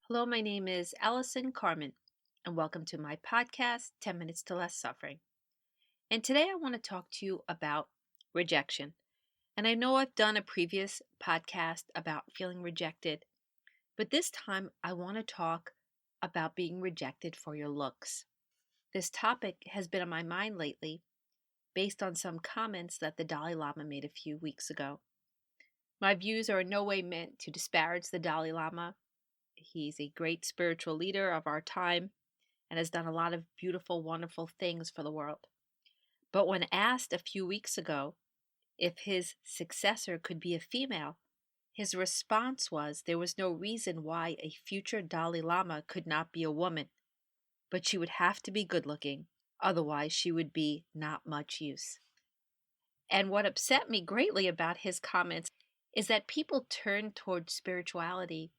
Hello, my name is Allison Carmen, and welcome to my podcast, 10 Minutes to Less Suffering. And today I want to talk to you about rejection. And I know I've done a previous podcast about feeling rejected, but this time I want to talk about being rejected for your looks. This topic has been on my mind lately based on some comments that the Dalai Lama made a few weeks ago. My views are in no way meant to disparage the Dalai Lama. He's a great spiritual leader of our time and has done a lot of beautiful, wonderful things for the world. But when asked a few weeks ago if his successor could be a female, his response was there was no reason why a future Dalai Lama could not be a woman, but she would have to be good looking, otherwise she would be not much use. And what upset me greatly about his comments is that people turn toward spirituality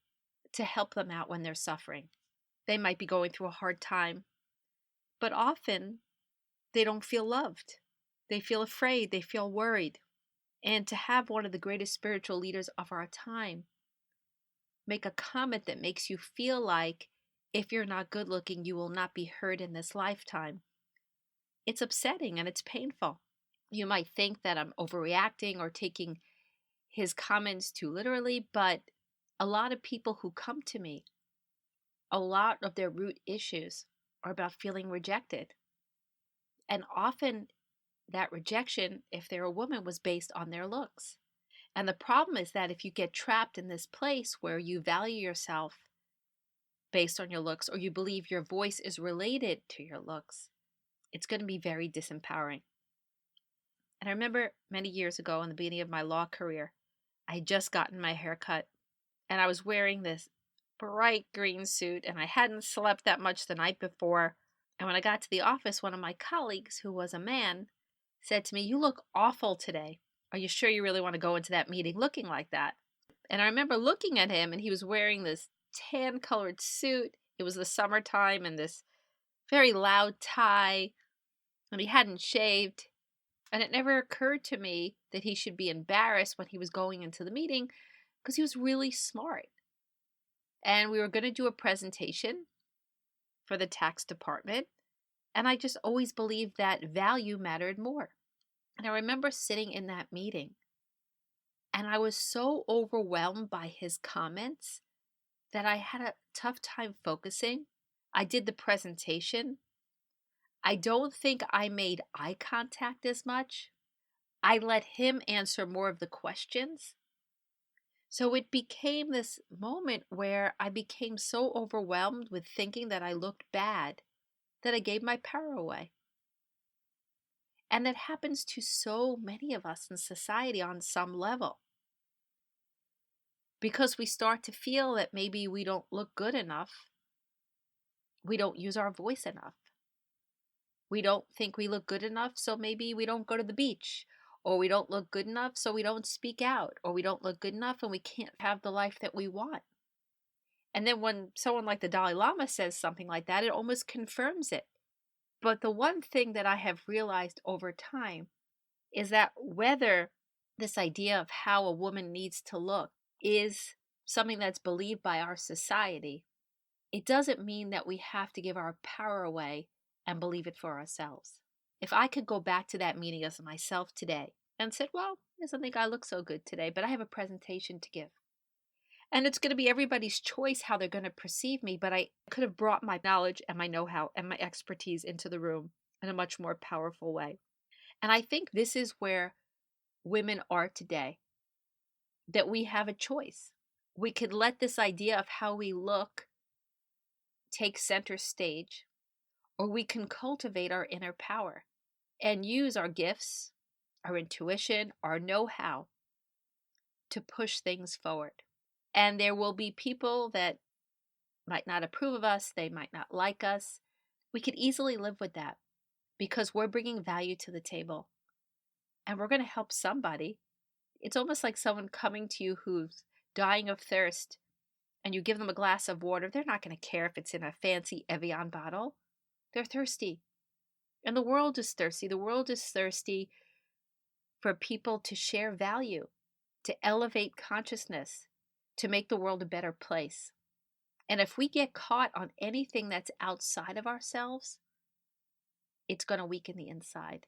to help them out when they're suffering. They might be going through a hard time, but often they don't feel loved. They feel afraid. They feel worried. And to have one of the greatest spiritual leaders of our time make a comment that makes you feel like if you're not good looking, you will not be heard in this lifetime, it's upsetting and it's painful. You might think that I'm overreacting or taking his comments too literally, but a lot of people who come to me, a lot of their root issues are about feeling rejected. And often that rejection, if they're a woman, was based on their looks. And the problem is that if you get trapped in this place where you value yourself based on your looks, or you believe your voice is related to your looks, it's going to be very disempowering. And I remember many years ago in the beginning of my law career, I had just gotten my hair cut and I was wearing this bright green suit and I hadn't slept that much the night before. And when I got to the office, one of my colleagues, who was a man, said to me, "You look awful today. Are you sure you really want to go into that meeting looking like that?" And I remember looking at him and he was wearing this tan colored suit. It was the summertime and this very loud tie, and he hadn't shaved. And it never occurred to me that he should be embarrassed when he was going into the meeting because he was really smart. And we were going to do a presentation for the tax department. And I just always believed that value mattered more. And I remember sitting in that meeting and I was so overwhelmed by his comments that I had a tough time focusing. I did the presentation. I don't think I made eye contact as much. I let him answer more of the questions. So it became this moment where I became so overwhelmed with thinking that I looked bad that I gave my power away. And that happens to so many of us in society on some level. Because we start to feel that maybe we don't look good enough. We don't use our voice enough. We don't think we look good enough, so maybe we don't go to the beach. Or we don't look good enough, so we don't speak out. Or we don't look good enough and we can't have the life that we want. And then when someone like the Dalai Lama says something like that, it almost confirms it. But the one thing that I have realized over time is that whether this idea of how a woman needs to look is something that's believed by our society, it doesn't mean that we have to give our power away and believe it for ourselves. If I could go back to that meeting as myself today and said, well, it doesn't think I look so good today, but I have a presentation to give. And it's going to be everybody's choice how they're going to perceive me, but I could have brought my knowledge and my know-how and my expertise into the room in a much more powerful way. And I think this is where women are today, that we have a choice. We could let this idea of how we look take center stage, or we can cultivate our inner power and use our gifts, our intuition, our know-how to push things forward. And there will be people that might not approve of us, they might not like us. We could easily live with that because we're bringing value to the table and we're going to help somebody. It's almost like someone coming to you who's dying of thirst and you give them a glass of water. They're not going to care if it's in a fancy Evian bottle. They're thirsty. And the world is thirsty. The world is thirsty for people to share value, to elevate consciousness, to make the world a better place. And if we get caught on anything that's outside of ourselves, it's going to weaken the inside.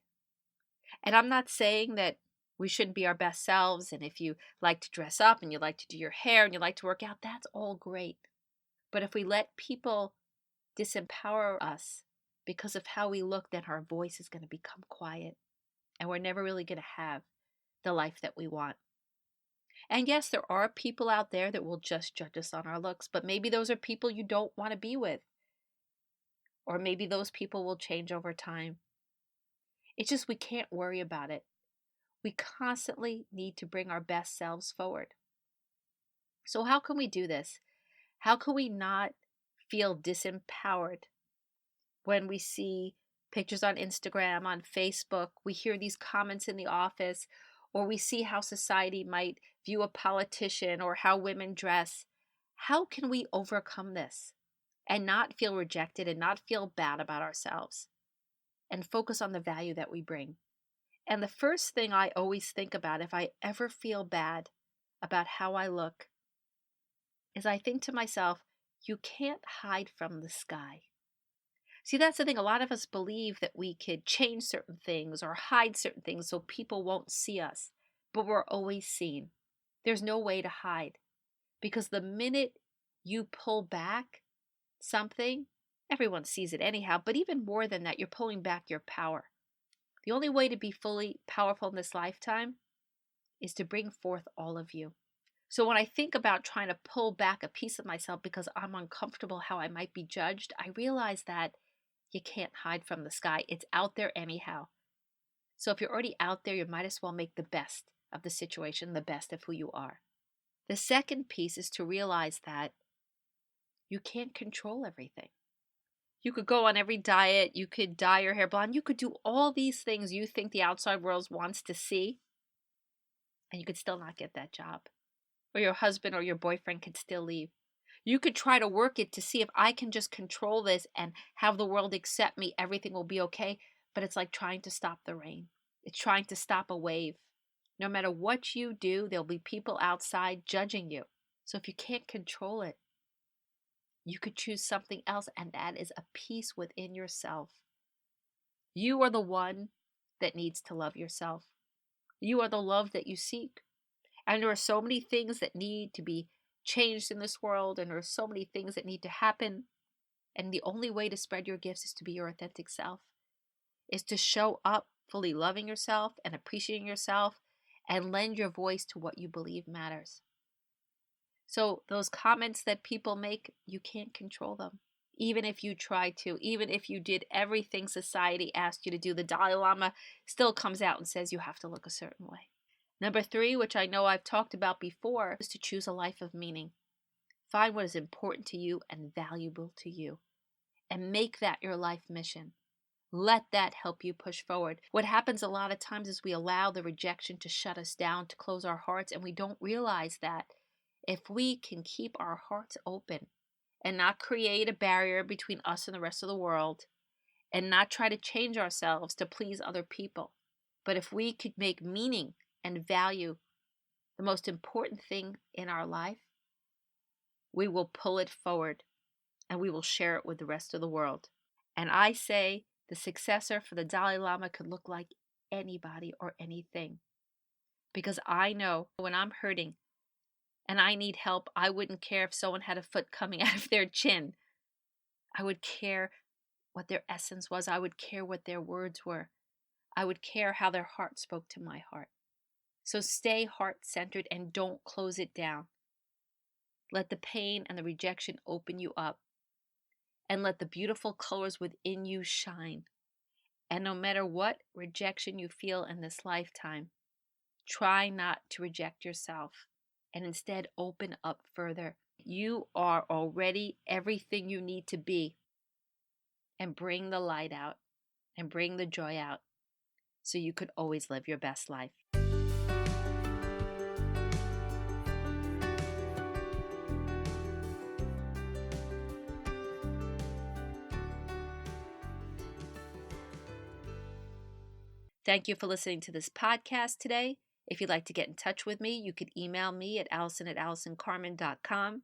And I'm not saying that we shouldn't be our best selves. And if you like to dress up and you like to do your hair and you like to work out, that's all great. But if we let people disempower us because of how we look, then our voice is going to become quiet. And we're never really going to have the life that we want. And yes, there are people out there that will just judge us on our looks, but maybe those are people you don't want to be with. Or maybe those people will change over time. It's just we can't worry about it. We constantly need to bring our best selves forward. So how can we do this? How can we not feel disempowered when we see pictures on Instagram, on Facebook, we hear these comments in the office, or we see how society might view a politician or how women dress? How can we overcome this and not feel rejected and not feel bad about ourselves and focus on the value that we bring? And the first thing I always think about if I ever feel bad about how I look is I think to myself, you can't hide from the sky. See, that's the thing. A lot of us believe that we could change certain things or hide certain things so people won't see us, but we're always seen. There's no way to hide because the minute you pull back something, everyone sees it anyhow, but even more than that, you're pulling back your power. The only way to be fully powerful in this lifetime is to bring forth all of you. So when I think about trying to pull back a piece of myself because I'm uncomfortable how I might be judged, I realize that you can't hide from the sky. It's out there anyhow. So if you're already out there, you might as well make the best of the situation, the best of who you are. The second piece is to realize that you can't control everything. You could go on every diet, you could dye your hair blonde, you could do all these things you think the outside world wants to see, and you could still not get that job. Or your husband or your boyfriend could still leave. You could try to work it to see if I can just control this and have the world accept me, everything will be okay. But it's like trying to stop the rain. It's trying to stop a wave. No matter what you do, there'll be people outside judging you. So if you can't control it, you could choose something else, and that is a peace within yourself. You are the one that needs to love yourself. You are the love that you seek. And there are so many things that need to be changed in this world, and there are so many things that need to happen. And the only way to spread your gifts is to be your authentic self, is to show up fully loving yourself and appreciating yourself and lend your voice to what you believe matters. So those comments that people make, you can't control them. Even if you try to, even if you did everything society asked you to do, the Dalai Lama still comes out and says you have to look a certain way. Number 3, which I know I've talked about before, is to choose a life of meaning. Find what is important to you and valuable to you, and make that your life mission. Let that help you push forward. What happens a lot of times is we allow the rejection to shut us down, to close our hearts, and we don't realize that if we can keep our hearts open and not create a barrier between us and the rest of the world, and not try to change ourselves to please other people, but if we could make meaning and value the most important thing in our life, we will pull it forward and we will share it with the rest of the world. And I say the successor for the Dalai Lama could look like anybody or anything. Because I know when I'm hurting and I need help, I wouldn't care if someone had a foot coming out of their chin. I would care what their essence was. I would care what their words were. I would care how their heart spoke to my heart. So stay heart-centered and don't close it down. Let the pain and the rejection open you up, and let the beautiful colors within you shine. And no matter what rejection you feel in this lifetime, try not to reject yourself and instead open up further. You are already everything you need to be, and bring the light out and bring the joy out so you could always live your best life. Thank you for listening to this podcast today. If you'd like to get in touch with me, you could email me at allison@allisoncarmen.com.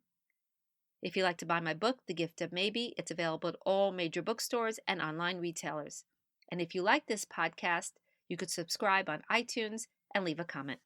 If you'd like to buy my book, The Gift of Maybe, it's available at all major bookstores and online retailers. And if you like this podcast, you could subscribe on iTunes and leave a comment.